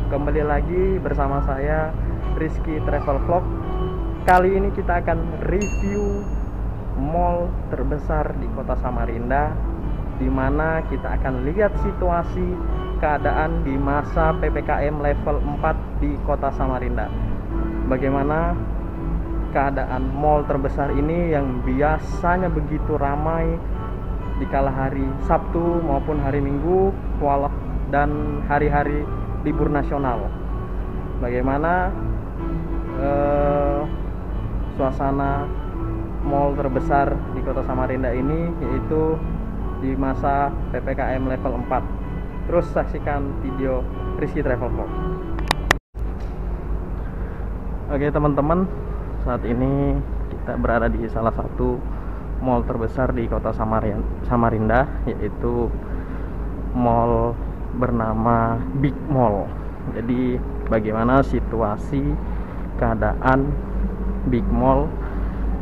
kembali lagi bersama saya Rizky Travel Vlog. Kali ini kita akan review mall terbesar di kota Samarinda, di mana kita akan lihat situasi keadaan di masa PPKM level 4 di kota Samarinda. Bagaimana keadaan mall terbesar ini yang biasanya begitu ramai di kala hari Sabtu maupun hari Minggu dan hari-hari libur nasional. Bagaimana suasana mall terbesar di kota Samarinda ini, yaitu di masa PPKM level 4. Terus saksikan video Rizky Travel Vlog. Oke teman-teman, saat ini kita berada di salah satu mall terbesar di kota Samarinda, yaitu mall bernama Big Mall. Jadi bagaimana situasi keadaan Big Mall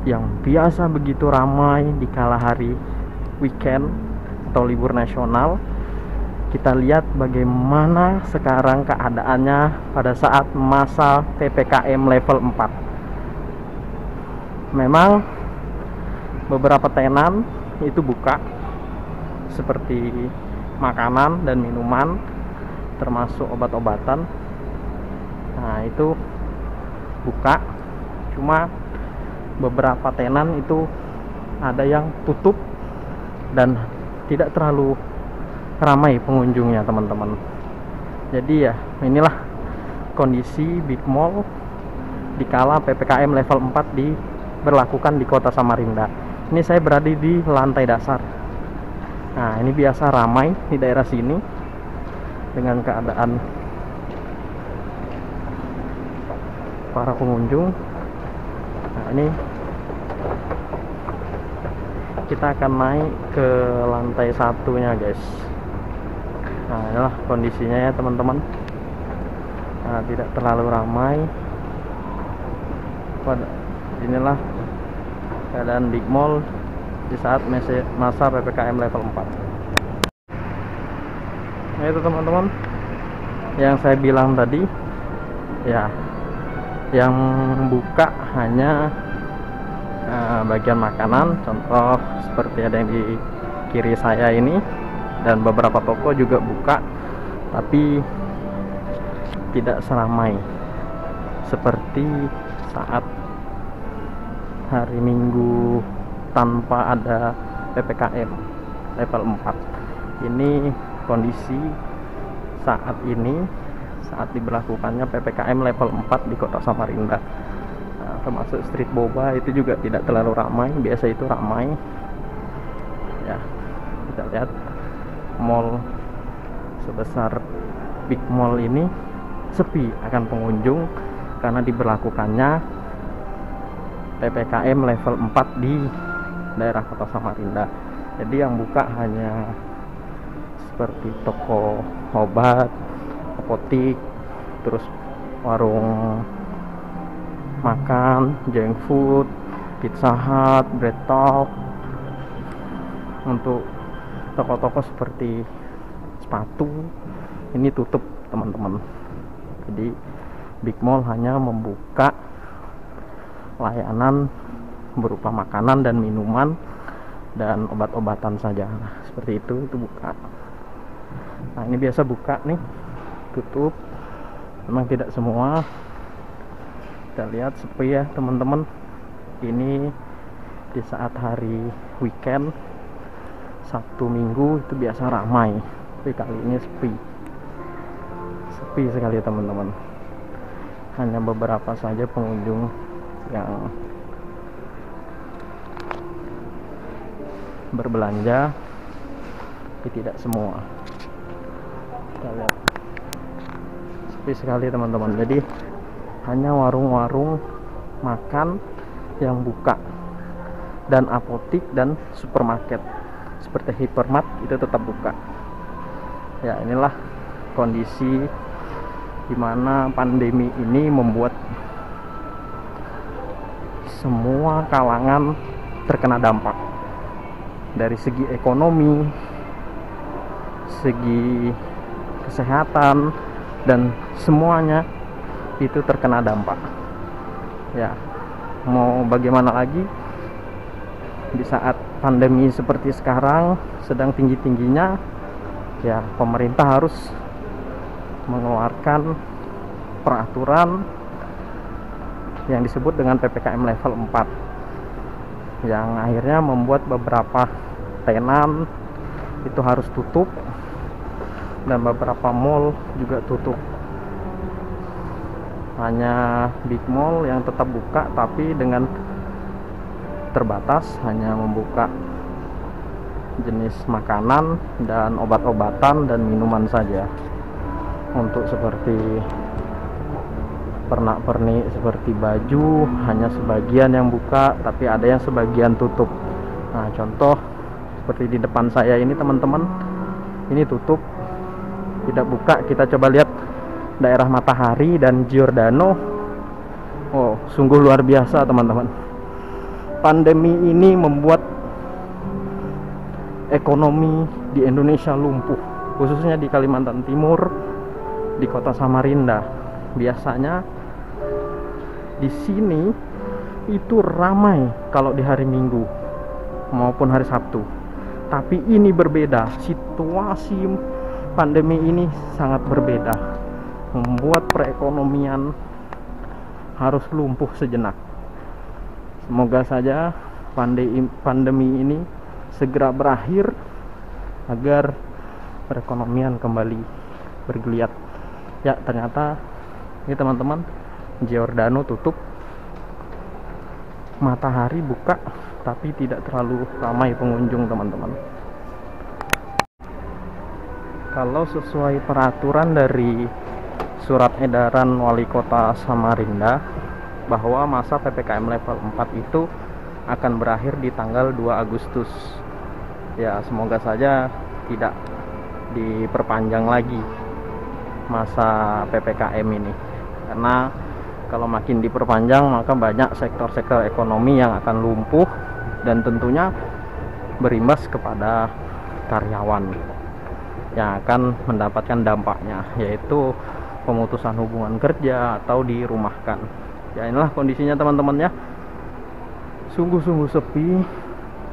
yang biasa begitu ramai di kala hari weekend atau libur nasional. Kita lihat bagaimana sekarang keadaannya pada saat masa PPKM level 4. Memang beberapa tenan itu buka, seperti makanan dan minuman, termasuk obat-obatan. Nah, itu buka. Cuma beberapa tenan itu ada yang tutup dan tidak terlalu ramai pengunjungnya, teman-teman. Jadi ya, inilah kondisi Big Mall di kala PPKM level 4 diberlakukan di kota Samarinda. Ini saya berada di lantai dasar. Nah, ini biasa ramai di daerah sini dengan keadaan para pengunjung. Nah, ini kita akan naik ke lantai satunya, guys. Nah, inilah kondisinya ya, teman-teman. Nah, tidak terlalu ramai. Inilah keadaan Big Mall di saat masa PPKM level 4. Nah, itu teman-teman yang saya bilang tadi ya, yang buka hanya bagian makanan, contoh seperti ada yang di kiri saya ini, dan beberapa toko juga buka, tapi tidak seramai seperti saat hari Minggu tanpa ada PPKM level 4. Ini kondisi saat ini, saat diberlakukannya PPKM level 4 di kota Samarinda. Nah, termasuk street boba itu juga tidak terlalu ramai. Biasa itu ramai ya. Kita lihat mall sebesar Big Mall ini sepi akan pengunjung karena diberlakukannya PPKM level 4 di daerah kota Samarinda. Jadi yang buka hanya seperti toko obat, apotik, terus warung makan, junk food, Pizza Hut, Bread Talk. Untuk toko-toko seperti sepatu ini tutup, teman-teman. Jadi Big Mall hanya membuka layanan berupa makanan dan minuman dan obat-obatan saja. Nah, seperti itu buka. Nah, ini biasa buka nih, tutup. Memang tidak semua. Kita lihat sepi ya, teman-teman. Ini di saat hari weekend, Sabtu Minggu itu biasa ramai, tapi kali ini sepi sekali, teman-teman. Hanya beberapa saja pengunjung yang berbelanja, tapi tidak semua. Kita lihat sepi sekali, teman-teman. Jadi hanya warung-warung makan yang buka, dan apotik dan supermarket seperti hypermart itu tetap buka. Ya, inilah kondisi di mana pandemi ini membuat semua kalangan terkena dampak. Dari segi ekonomi, segi kesehatan, dan semuanya itu terkena dampak. Ya, mau bagaimana lagi di saat pandemi seperti sekarang sedang tinggi-tingginya, ya pemerintah harus mengeluarkan peraturan yang disebut dengan PPKM level 4, yang akhirnya membuat beberapa tenan itu harus tutup dan beberapa mall juga tutup. Hanya big mall yang tetap buka tapi dengan terbatas, hanya membuka jenis makanan dan obat-obatan dan minuman saja. Untuk seperti pernak-pernik seperti baju hanya sebagian yang buka, tapi ada yang sebagian tutup. Nah, contoh seperti di depan saya ini teman-teman, ini tutup, tidak buka. Kita coba lihat daerah Matahari dan Giordano. Oh, sungguh luar biasa teman-teman. Pandemi ini membuat ekonomi di Indonesia lumpuh, khususnya di Kalimantan Timur, di kota Samarinda. Biasanya di sini itu ramai kalau di hari Minggu maupun hari Sabtu. Tapi ini berbeda. Situasi pandemi ini sangat berbeda, membuat perekonomian harus lumpuh sejenak. Semoga saja pandemi ini segera berakhir agar perekonomian kembali bergeliat. Ya, ternyata ini teman-teman, Giordano tutup, Matahari buka, tapi tidak terlalu ramai pengunjung teman-teman. Kalau sesuai peraturan dari surat edaran Wali Kota Samarinda bahwa masa PPKM level 4 itu akan berakhir di tanggal 2 Agustus. Ya, semoga saja tidak diperpanjang lagi masa PPKM ini, karena kalau makin diperpanjang maka banyak sektor-sektor ekonomi yang akan lumpuh dan tentunya berimbas kepada karyawan yang akan mendapatkan dampaknya, yaitu pemutusan hubungan kerja atau dirumahkan. Ya, inilah kondisinya teman-teman ya, sungguh-sungguh sepi.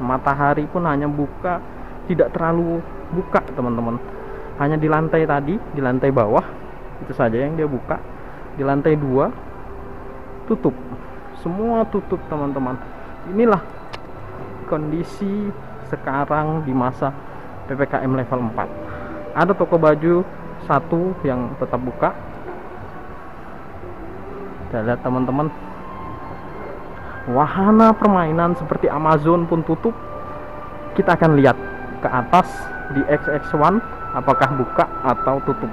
Matahari pun hanya buka, tidak terlalu buka teman-teman, hanya di lantai tadi, di lantai bawah itu saja yang dia buka. Di lantai 2 tutup, semua tutup teman-teman. Inilah kondisi sekarang di masa PPKM level 4. Ada toko baju satu yang tetap buka. Kita lihat teman-teman, wahana permainan seperti Amazon pun tutup. Kita akan lihat ke atas di XX1 apakah buka atau tutup.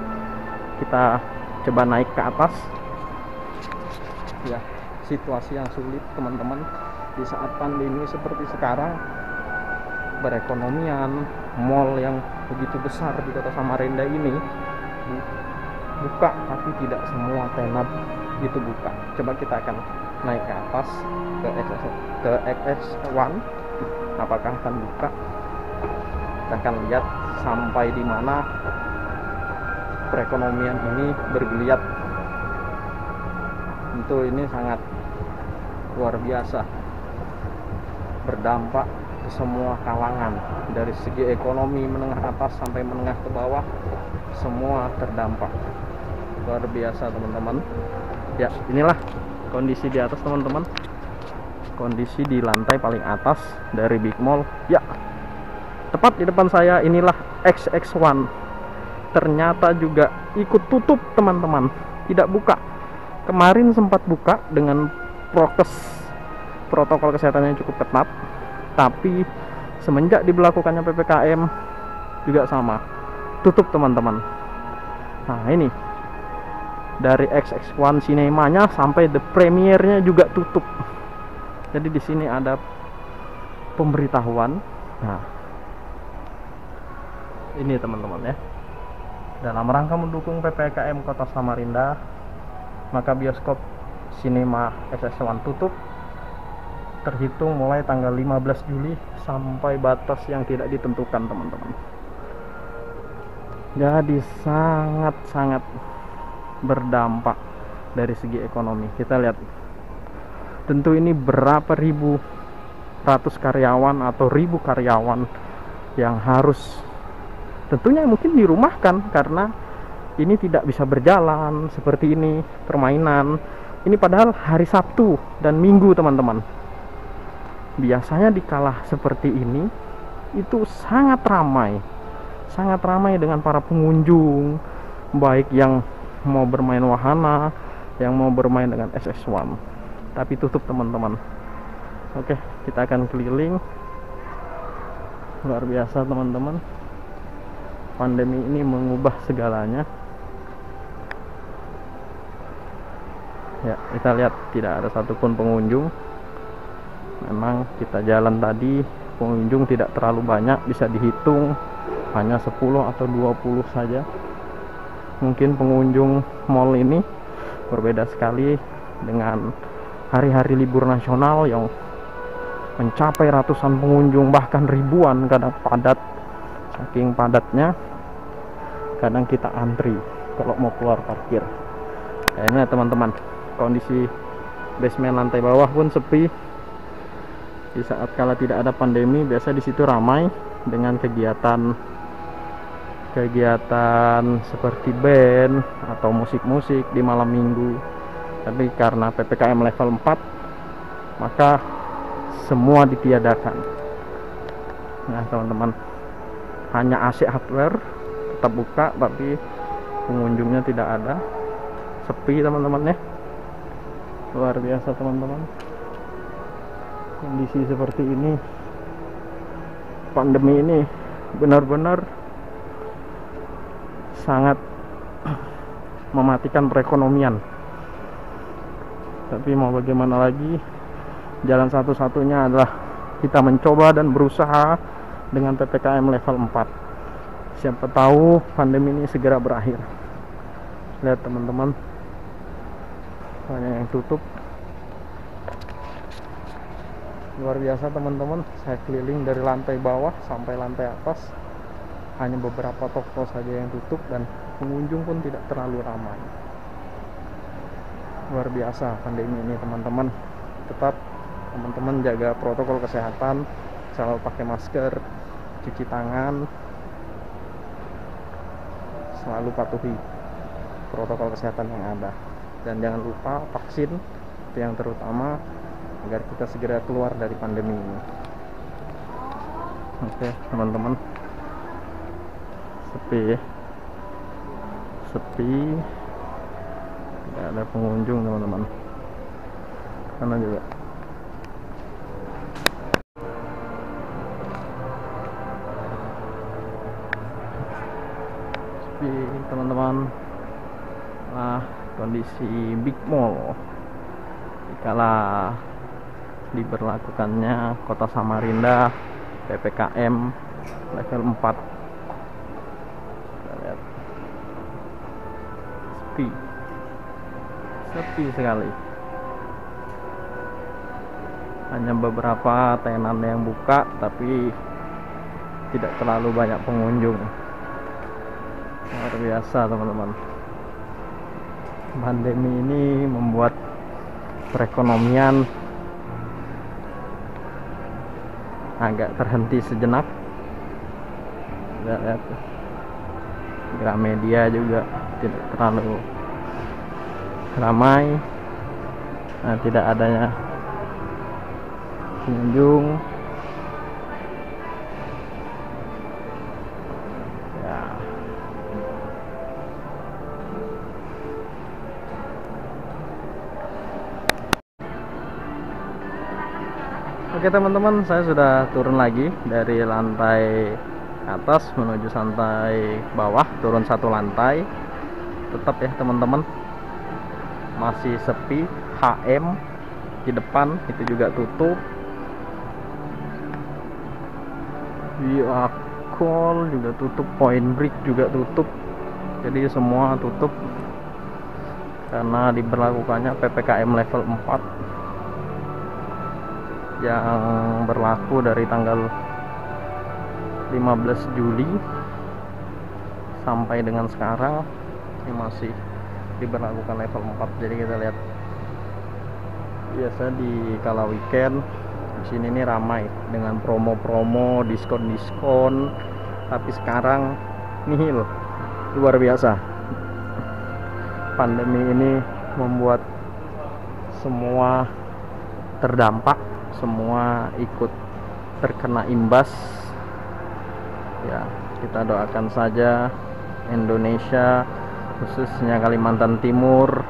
Kita coba naik ke atas. Ya, situasi yang sulit teman-teman di saat pandemi seperti sekarang. Perekonomian mall yang begitu besar di kota Samarinda ini buka, tapi tidak semua tenan itu buka. Coba kita akan naik ke atas ke XX1 apakah akan buka. Kita akan lihat sampai di mana perekonomian ini bergeliat. Tentu ini sangat luar biasa, berdampak ke semua kalangan, dari segi ekonomi menengah atas sampai menengah ke bawah, semua terdampak. Luar biasa teman-teman. Ya, inilah kondisi di atas teman-teman, kondisi di lantai paling atas dari Big Mall. Ya, tepat di depan saya inilah XX1. Ternyata juga ikut tutup teman-teman, tidak buka. Kemarin sempat buka dengan protokol kesehatan yang cukup ketat, tapi semenjak diberlakukannya PPKM juga sama, tutup teman-teman. Nah, ini dari XX1 Cinemanya sampai The Premiere-nya juga tutup. Jadi di sini ada pemberitahuan. Nah, ini teman-teman ya. Dalam rangka mendukung PPKM Kota Samarinda, maka bioskop Cinema XX1 tutup terhitung mulai tanggal 15 Juli sampai batas yang tidak ditentukan teman-teman. Jadi sangat-sangat berdampak dari segi ekonomi. Kita lihat, tentu ini berapa ribu, ratus karyawan atau ribu karyawan yang harus tentunya mungkin dirumahkan karena ini tidak bisa berjalan seperti ini permainan. Ini padahal hari Sabtu dan Minggu, teman-teman. Biasanya di kala seperti ini itu sangat ramai dengan para pengunjung, baik yang mau bermain wahana, yang mau bermain dengan SS1. Tapi tutup, teman-teman. Oke, kita akan keliling. Luar biasa, teman-teman. Pandemi ini mengubah segalanya. Ya, kita lihat tidak ada satupun pengunjung. Memang kita jalan tadi, pengunjung tidak terlalu banyak, bisa dihitung hanya 10 atau 20 saja. Mungkin pengunjung mall ini berbeda sekali dengan hari-hari libur nasional yang mencapai ratusan pengunjung, bahkan ribuan, kadang padat. Saking padatnya kadang kita antri kalau mau keluar parkir. Ini teman-teman, kondisi basement lantai bawah pun sepi. Di saat kala tidak ada pandemi, biasa di situ ramai dengan kegiatan seperti band atau musik-musik di malam minggu. Tapi karena PPKM level 4, maka semua ditiadakan. Nah, teman-teman, hanya AC hardware tetap buka, tapi pengunjungnya tidak ada. Sepi, teman-teman ya. Luar biasa, teman-teman. Kondisi seperti ini, pandemi ini benar-benar sangat mematikan perekonomian. Tapi mau bagaimana lagi, jalan satu-satunya adalah kita mencoba dan berusaha dengan PPKM level 4. Siapa tahu pandemi ini segera berakhir. Lihat, teman-teman, banyak yang tutup. Luar biasa, teman-teman. Saya keliling dari lantai bawah sampai lantai atas, hanya beberapa toko saja yang tutup dan pengunjung pun tidak terlalu ramai. Luar biasa pandemi ini, teman-teman. Tetap teman-teman jaga protokol kesehatan, selalu pakai masker, cuci tangan, selalu patuhi protokol kesehatan yang ada, dan jangan lupa vaksin, itu yang terutama agar kita segera keluar dari pandemi ini. Oke, teman-teman, sepi, tidak ada pengunjung, teman-teman. Karena juga sepi, teman-teman. Nah, kondisi Big Mall dikala diberlakukannya Kota Samarinda PPKM level 4. Kita lihat, sepi sekali. Hanya beberapa tenan yang buka, tapi tidak terlalu banyak pengunjung. Luar biasa, teman-teman. Pandemi ini membuat perekonomian agak terhenti sejenak. Lihat, Gramedia juga tidak terlalu ramai. Nah, tidak adanya pengunjung. Ya. Oke, teman-teman, saya sudah turun lagi dari lantai atas menuju lantai bawah, turun satu lantai. Tetap ya, teman-teman, masih sepi. HM di depan itu juga tutup. Call juga tutup, Point Break juga tutup. Jadi semua tutup karena diberlakukannya PPKM level 4 yang berlaku dari tanggal 15 Juli sampai dengan sekarang. Ini masih diberlakukan level 4. Jadi kita lihat, biasa di kala weekend di sini nih ramai dengan promo-promo, diskon-diskon, tapi sekarang nihil. Luar biasa. Pandemi ini membuat semua terdampak, semua ikut terkena imbas. Ya, kita doakan saja Indonesia, khususnya Kalimantan Timur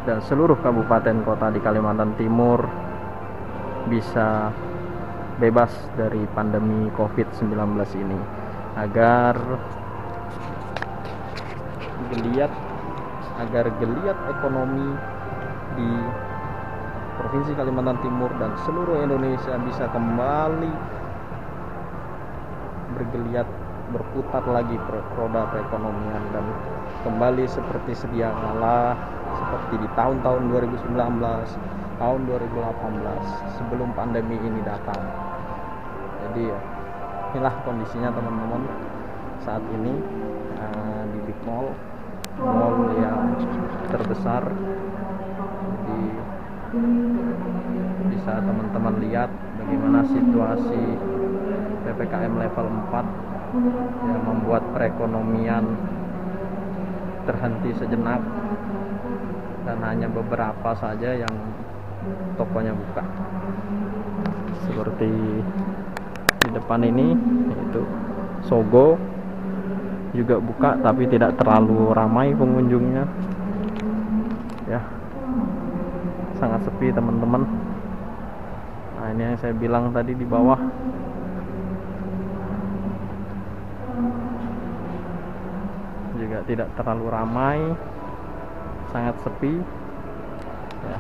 dan seluruh kabupaten kota di Kalimantan Timur bisa bebas dari pandemi COVID-19 ini, agar geliat ekonomi di Provinsi Kalimantan Timur dan seluruh Indonesia bisa kembali bergeliat, berputar lagi roda perekonomian dan kembali seperti sedia kala, seperti di tahun-tahun 2019, tahun 2018 sebelum pandemi ini datang. Jadi ya, inilah kondisinya teman-teman saat ini di Big Mall yang terbesar. Jadi bisa teman-teman lihat bagaimana situasi PPKM level 4 yang membuat perekonomian terhenti sejenak dan hanya beberapa saja yang tokonya buka. Seperti di depan ini, yaitu Sogo juga buka, tapi tidak terlalu ramai pengunjungnya. Ya, sangat sepi teman-teman. Nah, ini yang saya bilang tadi di bawah. Juga tidak terlalu ramai, sangat sepi. Ya.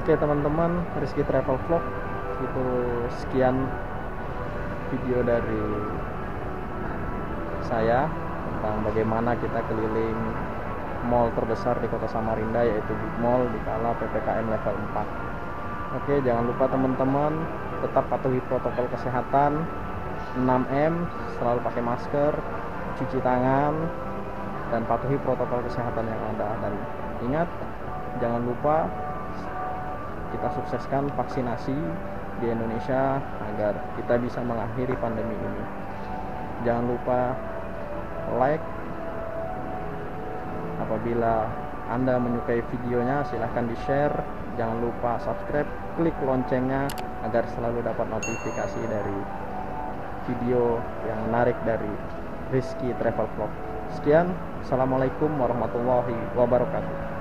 Oke teman-teman, Rizky Travel Vlog itu sekian video dari saya tentang bagaimana kita keliling mall terbesar di Kota Samarinda, yaitu Big Mall di kala PPKM level 4. Oke, jangan lupa teman-teman tetap patuhi protokol kesehatan 6M, selalu pakai masker, cuci tangan, dan patuhi protokol kesehatan yang ada. Dan ingat, jangan lupa kita sukseskan vaksinasi di Indonesia agar kita bisa mengakhiri pandemi ini. Jangan lupa like. Apabila Anda menyukai videonya, silahkan di-share. Jangan lupa subscribe, klik loncengnya agar selalu dapat notifikasi dari video yang menarik dari Rizky Travel Vlog. Sekian, assalamualaikum warahmatullahi wabarakatuh.